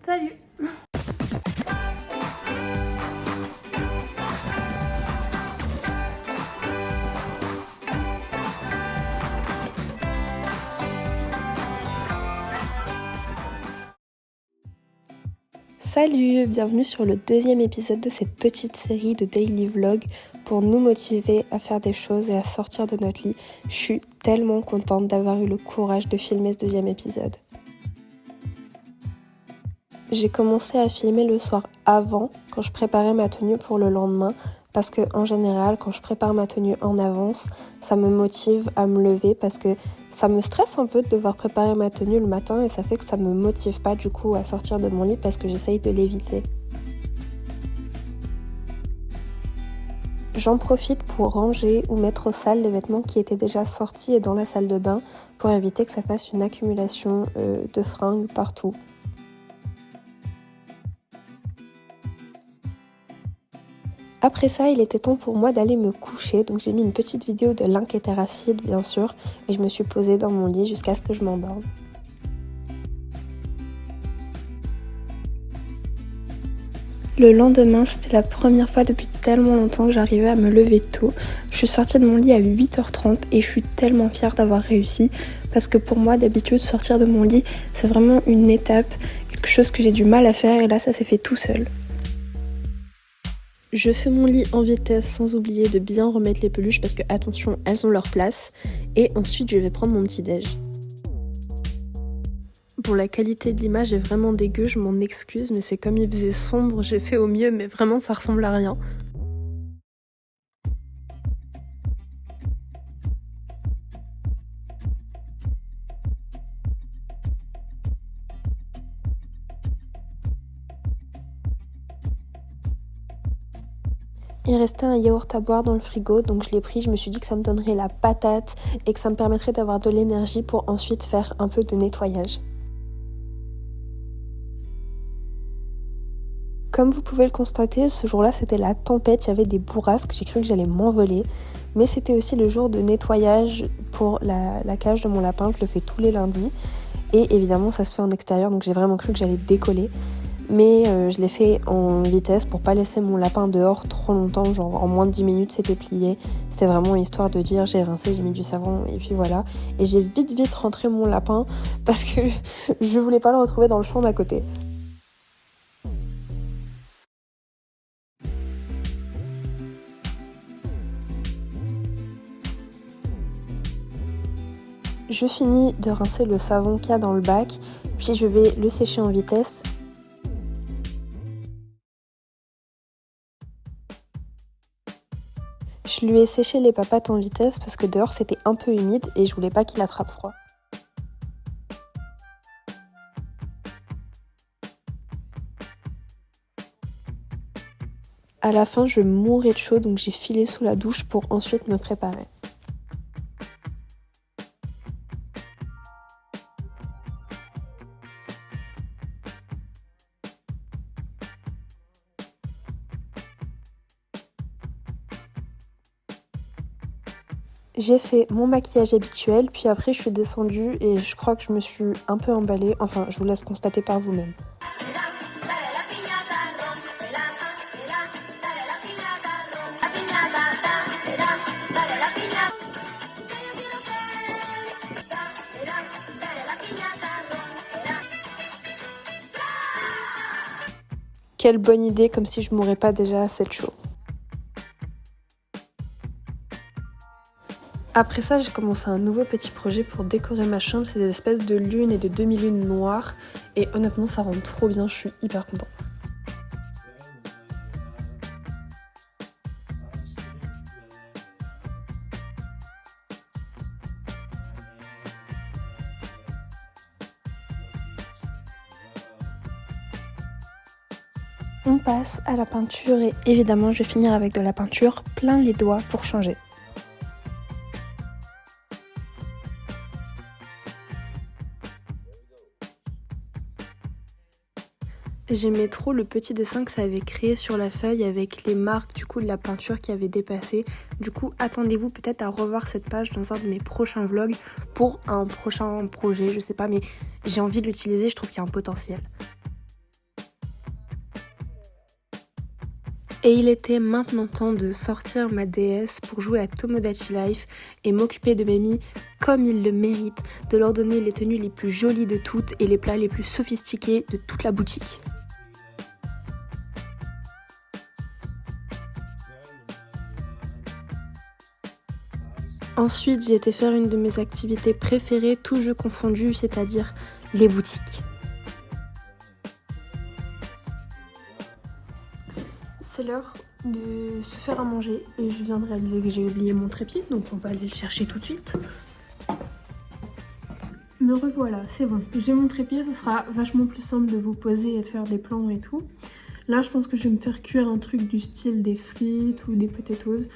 Salut! Salut, bienvenue sur le deuxième épisode de cette petite série de daily vlog pour nous motiver à faire des choses et à sortir de notre lit. Je suis tellement contente d'avoir eu le courage de filmer ce deuxième épisode. J'ai commencé à filmer le soir avant, quand je préparais ma tenue pour le lendemain, parce que en général, quand je prépare ma tenue en avance, ça me motive à me lever parce que ça me stresse un peu de devoir préparer ma tenue le matin et ça fait que ça me motive pas du coup à sortir de mon lit parce que j'essaye de l'éviter. J'en profite pour ranger ou mettre au sale les vêtements qui étaient déjà sortis et dans la salle de bain pour éviter que ça fasse une accumulation de fringues partout. Après ça, il était temps pour moi d'aller me coucher, donc j'ai mis une petite vidéo de l'inkétéracide bien sûr, et je me suis posée dans mon lit jusqu'à ce que je m'endorme. Le lendemain, c'était la première fois depuis tellement longtemps que j'arrivais à me lever tôt. Je suis sortie de mon lit à 8h30 et je suis tellement fière d'avoir réussi, parce que pour moi, d'habitude, sortir de mon lit, c'est vraiment une étape, quelque chose que j'ai du mal à faire, et là, ça s'est fait tout seul. Je fais mon lit en vitesse sans oublier de bien remettre les peluches parce que attention, elles ont leur place. Et ensuite je vais prendre mon petit déj. Bon, la qualité de l'image est vraiment dégueu, je m'en excuse, mais c'est comme il faisait sombre, j'ai fait au mieux, mais vraiment ça ressemble à rien. Il restait un yaourt à boire dans le frigo, donc je l'ai pris, je me suis dit que ça me donnerait la patate et que ça me permettrait d'avoir de l'énergie pour ensuite faire un peu de nettoyage. Comme vous pouvez le constater, ce jour-là c'était la tempête, il y avait des bourrasques, j'ai cru que j'allais m'envoler. Mais c'était aussi le jour de nettoyage pour la cage de mon lapin, je le fais tous les lundis. Et évidemment ça se fait en extérieur, donc j'ai vraiment cru que j'allais décoller. Mais je l'ai fait en vitesse pour pas laisser mon lapin dehors trop longtemps, genre en moins de 10 minutes c'était plié. C'était vraiment histoire de dire j'ai rincé, j'ai mis du savon et puis voilà. Et j'ai vite rentré mon lapin parce que je voulais pas le retrouver dans le champ d'à côté. Je finis de rincer le savon qu'il y a dans le bac, puis je vais le sécher en vitesse. Je lui ai séché les papates en vitesse parce que dehors c'était un peu humide et je voulais pas qu'il attrape froid. À la fin, je mourais de chaud donc j'ai filé sous la douche pour ensuite me préparer. J'ai fait mon maquillage habituel, puis après je suis descendue et je crois que je me suis un peu emballée. Enfin, je vous laisse constater par vous-même. Quelle bonne idée, comme si je mourrais pas déjà assez de chaud. Après ça, j'ai commencé un nouveau petit projet pour décorer ma chambre. C'est des espèces de lunes et de demi-lunes noires. Et honnêtement, ça rend trop bien, je suis hyper contente. On passe à la peinture et évidemment, je vais finir avec de la peinture plein les doigts pour changer. J'aimais trop le petit dessin que ça avait créé sur la feuille avec les marques du coup de la peinture qui avait dépassé. Du coup, attendez-vous peut-être à revoir cette page dans un de mes prochains vlogs pour un prochain projet, je sais pas, mais j'ai envie de l'utiliser, je trouve qu'il y a un potentiel. Et il était maintenant temps de sortir ma DS pour jouer à Tomodachi Life et m'occuper de Memi comme ils le méritent, de leur donner les tenues les plus jolies de toutes et les plats les plus sophistiqués de toute la boutique. Ensuite, j'ai été faire une de mes activités préférées, tous jeux confondus, c'est-à-dire les boutiques. C'est l'heure de se faire à manger et je viens de réaliser que j'ai oublié mon trépied, donc on va aller le chercher tout de suite. Me revoilà, c'est bon, j'ai mon trépied, ça sera vachement plus simple de vous poser et de faire des plans et tout. Là, je pense que je vais me faire cuire un truc du style des frites ou des potatoes.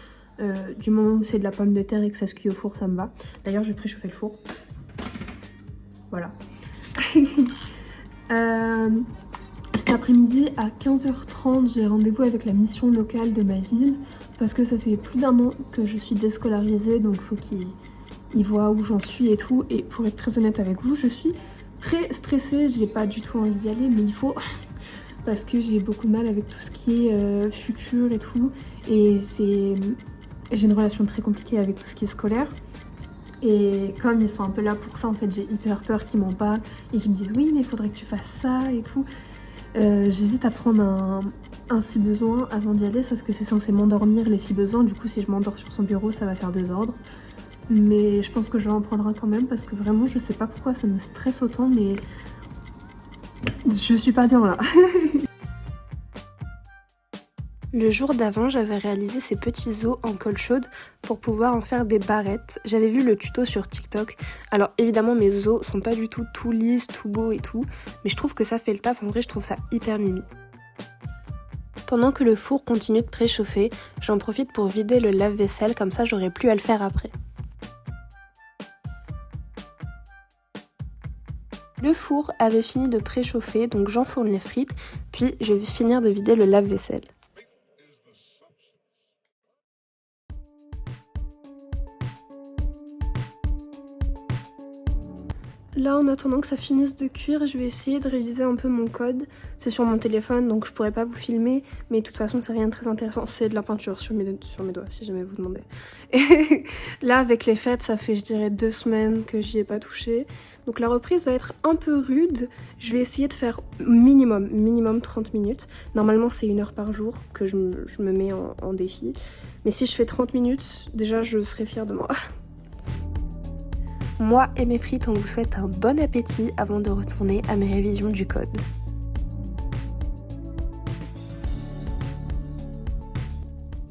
Du moment où c'est de la pomme de terre et que ça se cuit au four, ça me va. D'ailleurs, je vais préchauffer le four. Voilà. Cet après-midi, à 15h30, j'ai rendez-vous avec la mission locale de ma ville parce que ça fait plus d'1 an que je suis déscolarisée, donc il faut qu'ils voient où j'en suis et tout. Et pour être très honnête avec vous, je suis très stressée, j'ai pas du tout envie d'y aller, mais il faut parce que j'ai beaucoup de mal avec tout ce qui est futur et tout. Et j'ai une relation très compliquée avec tout ce qui est scolaire. Et comme ils sont un peu là pour ça, en fait, j'ai hyper peur qu'ils m'en parlent et qu'ils me disent oui, mais il faudrait que tu fasses ça et tout. J'hésite à prendre un si besoin avant d'y aller, sauf que c'est censé m'endormir les si besoins. Du coup, si je m'endors sur son bureau, ça va faire désordre. Mais je pense que je vais en prendre un quand même parce que vraiment, je sais pas pourquoi ça me stresse autant, mais je suis pas bien là. Le jour d'avant, j'avais réalisé ces petits os en colle chaude pour pouvoir en faire des barrettes. J'avais vu le tuto sur TikTok. Alors évidemment, mes os sont pas du tout lisses, tout beaux et tout, mais je trouve que ça fait le taf. En vrai, je trouve ça hyper mimi. Pendant que le four continue de préchauffer, j'en profite pour vider le lave-vaisselle, comme ça j'aurai plus à le faire après. Le four avait fini de préchauffer, donc j'enfourne les frites, puis je vais finir de vider le lave-vaisselle. Là, en attendant que ça finisse de cuire, je vais essayer de réviser un peu mon code. C'est sur mon téléphone, donc je pourrais pas vous filmer, mais de toute façon, c'est rien de très intéressant. C'est de la peinture sur mes doigts, si jamais vous demandez. Et là, avec les fêtes, ça fait, je dirais, 2 semaines que j'y ai pas touché. Donc la reprise va être un peu rude. Je vais essayer de faire minimum 30 minutes. Normalement, c'est 1 heure par jour que je me mets en défi. Mais si je fais 30 minutes, déjà, je serai fière de moi. Moi et mes frites, on vous souhaite un bon appétit avant de retourner à mes révisions du code.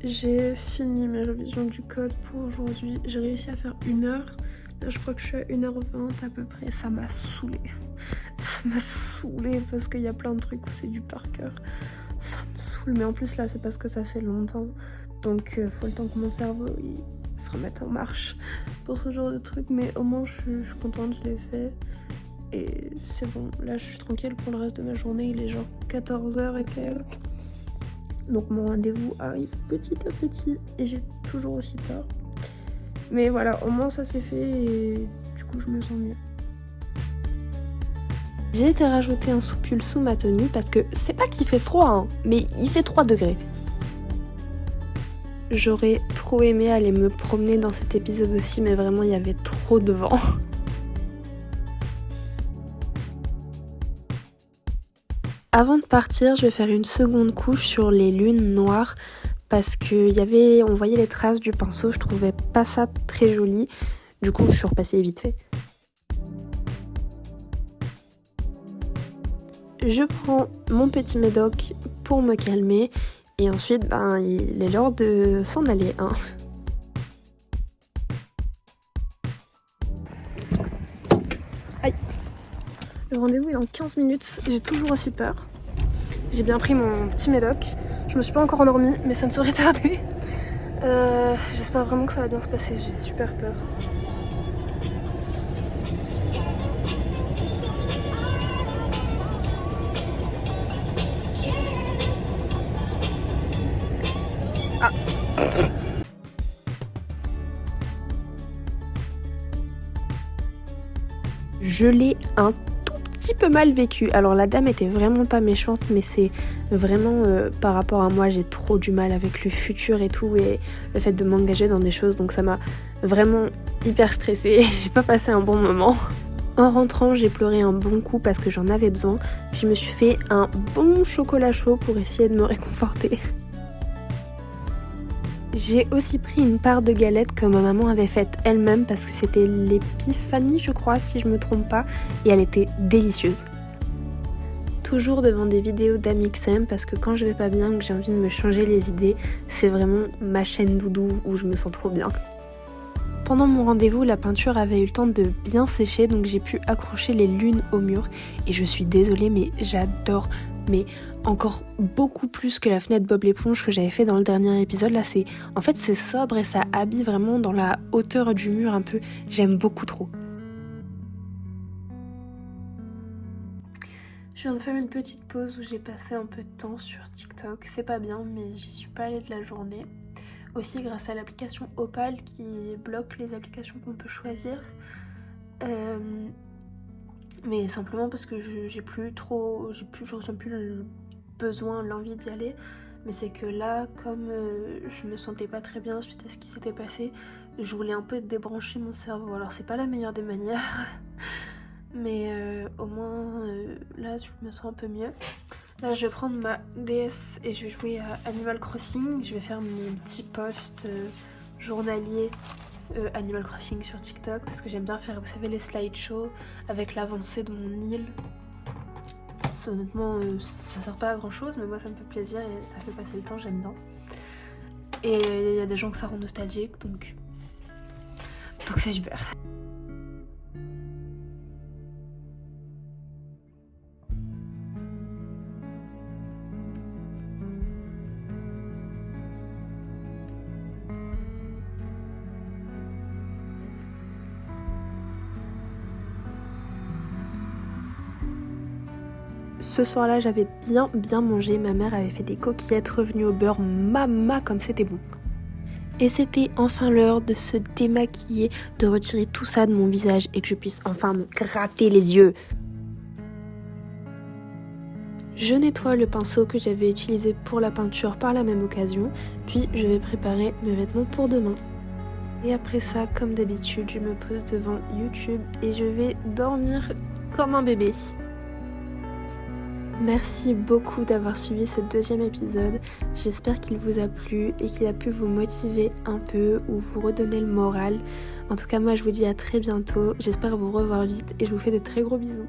J'ai fini mes révisions du code pour aujourd'hui. J'ai réussi à faire 1 heure. Là, je crois que je suis à 1h20 à peu près. Ça m'a saoulée. Ça m'a saoulée parce qu'il y a plein de trucs où c'est du par cœur. Ça me saoule. Mais en plus, là, c'est parce que ça fait longtemps. Donc, faut le temps que mon cerveau se remette en marche pour ce genre de truc. Mais au moins, je suis contente, je l'ai fait. Et c'est bon. Là, je suis tranquille pour le reste de ma journée. Il est genre 14h et quelques. Donc, mon rendez-vous arrive petit à petit. Et j'ai toujours aussi peur. Mais voilà, au moins ça c'est fait et du coup je me sens mieux. J'ai été rajouter un soupul sous ma tenue parce que c'est pas qu'il fait froid, hein, mais il fait 3 degrés. J'aurais trop aimé aller me promener dans cet épisode aussi, mais vraiment il y avait trop de vent. Avant de partir, je vais faire une seconde couche sur les lunes noires. Parce on voyait les traces du pinceau, je trouvais pas ça très joli. Du coup, je suis repassée vite fait. Je prends mon petit médoc pour me calmer. Et ensuite, il est l'heure de s'en aller. Hein. Aïe. Le rendez-vous est dans 15 minutes. J'ai toujours aussi peur. J'ai bien pris mon petit médoc. Je me suis pas encore endormie, mais ça ne saurait tarder. J'espère vraiment que ça va bien se passer. J'ai super peur. Ah. Je l'ai un tout petit peu mal vécu. Alors la dame était vraiment pas méchante, mais c'est vraiment par rapport à moi, j'ai trop du mal avec le futur et tout, et le fait de m'engager dans des choses, donc ça m'a vraiment hyper stressée. J'ai pas passé un bon moment. En rentrant, j'ai pleuré un bon coup parce que j'en avais besoin. Je me suis fait un bon chocolat chaud pour essayer de me réconforter. J'ai aussi pris une part de galette que ma maman avait faite elle-même parce que c'était l'épiphanie, je crois, si je me trompe pas, et elle était délicieuse. Toujours devant des vidéos d'Amixem parce que quand je vais pas bien ou que j'ai envie de me changer les idées, c'est vraiment ma chaîne doudou où je me sens trop bien. Pendant mon rendez-vous, la peinture avait eu le temps de bien sécher, donc j'ai pu accrocher les lunes au mur. Et je suis désolée, mais j'adore, mais encore beaucoup plus que la fenêtre Bob l'éponge que j'avais fait dans le dernier épisode. Là, c'est sobre et ça habille vraiment dans la hauteur du mur un peu. J'aime beaucoup trop. Je viens de faire une petite pause où j'ai passé un peu de temps sur TikTok. C'est pas bien, mais j'y suis pas allée de la journée. Aussi grâce à l'application Opal qui bloque les applications qu'on peut choisir. Mais simplement parce que je ressens plus le besoin, l'envie d'y aller. Mais c'est que là, comme je me sentais pas très bien suite à ce qui s'était passé, je voulais un peu débrancher mon cerveau. Alors c'est pas la meilleure des manières, mais au moins là je me sens un peu mieux. Là je vais prendre ma DS et je vais jouer à Animal Crossing. Je vais faire mon petit post journalier Animal Crossing sur TikTok parce que j'aime bien faire, vous savez, les slideshows avec l'avancée de mon île. Honnêtement ça sert pas à grand chose, mais moi ça me fait plaisir et ça fait passer le temps, j'aime bien. Et il y a des gens que ça rend nostalgique, donc c'est super. Ce soir-là, j'avais bien mangé. Ma mère avait fait des coquillettes revenues au beurre. Mama, comme c'était bon. Et c'était enfin l'heure de se démaquiller, de retirer tout ça de mon visage et que je puisse enfin me gratter les yeux. Je nettoie le pinceau que j'avais utilisé pour la peinture par la même occasion, puis je vais préparer mes vêtements pour demain. Et après ça, comme d'habitude, je me pose devant YouTube et je vais dormir comme un bébé. Merci beaucoup d'avoir suivi ce deuxième épisode. J'espère qu'il vous a plu et qu'il a pu vous motiver un peu ou vous redonner le moral. En tout cas, moi je vous dis à très bientôt. J'espère vous revoir vite et je vous fais de très gros bisous.